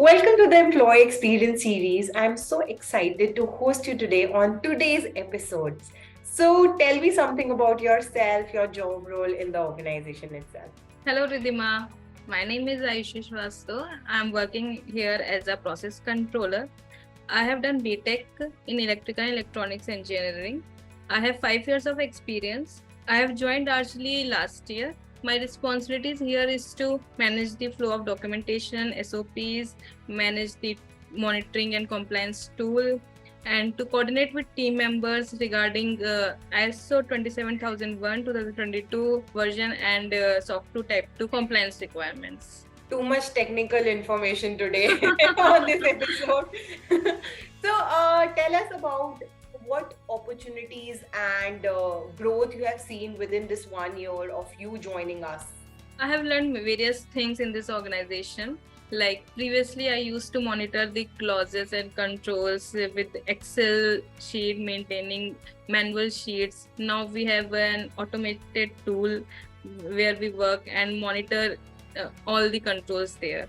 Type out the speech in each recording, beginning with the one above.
Welcome to the Employee Experience series. I'm so excited to host you today on today's episodes. So, tell me something about yourself, your job role in the organization itself. Hello, Ridhima. My name is Ayushi Srivastava. I'm working here as a process controller. I have done BTech in electrical and electronics engineering. I have 5 years of experience. I have joined RChilli last year. My responsibilities here is to manage the flow of documentation, SOPs, manage the monitoring and compliance tool, and to coordinate with team members regarding ISO 27001 2022 version and SOC 2 Type 2 compliance requirements. Too much technical information today on this episode. Tell us about what opportunities and growth you have seen within this 1 year of you joining us. I have learned various things in this organization. Like previously, I used to monitor the clauses and controls with Excel sheet, maintaining manual sheets. Now we have an automated tool where we work and monitor all the controls there.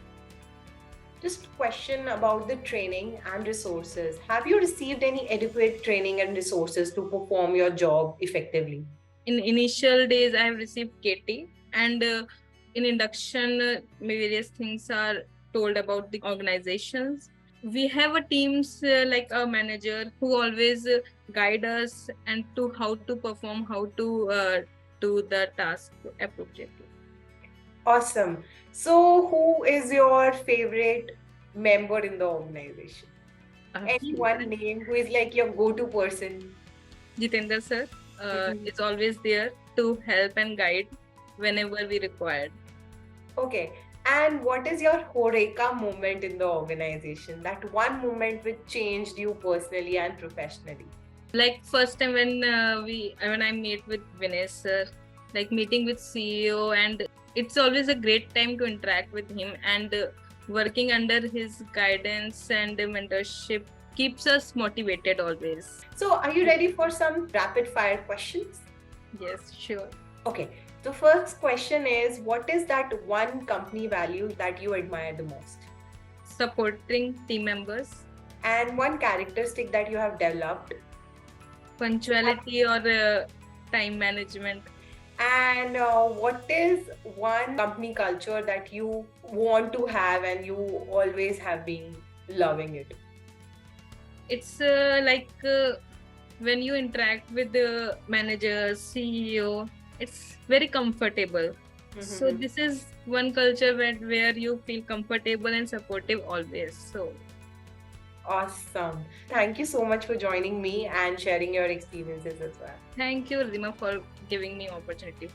Just question about the training and resources. Have you received any adequate training and resources to perform your job effectively? In initial days, I have received KT, and in induction, various things are told about the organizations. We have a teams like a manager who always guide us and to how to perform, how to do the task appropriately. Awesome. So, who is your favorite member in the organization? Any one name who is like your go-to person? Jitendra sir is always there to help and guide whenever we required. Okay. And what is your Horeka moment in the organization? That one moment which changed you personally and professionally? Like first time when I meet with Vinay sir, like meeting with CEO, and it's always a great time to interact with him, and working under his guidance and mentorship keeps us motivated always. So, are you ready for some rapid fire questions? Yes, sure. Okay. The first question is, what is that one company value that you admire the most? Supporting team members. And one characteristic that you have developed? Punctuality or time management. And what is one company culture that you want to have and you always have been loving it? It's when you interact with the managers, CEO, it's very comfortable. So this is one culture where you feel comfortable and supportive always. So awesome. Thank you so much for joining me and sharing your experiences as well. thank you, Ridhima, for giving me opportunity.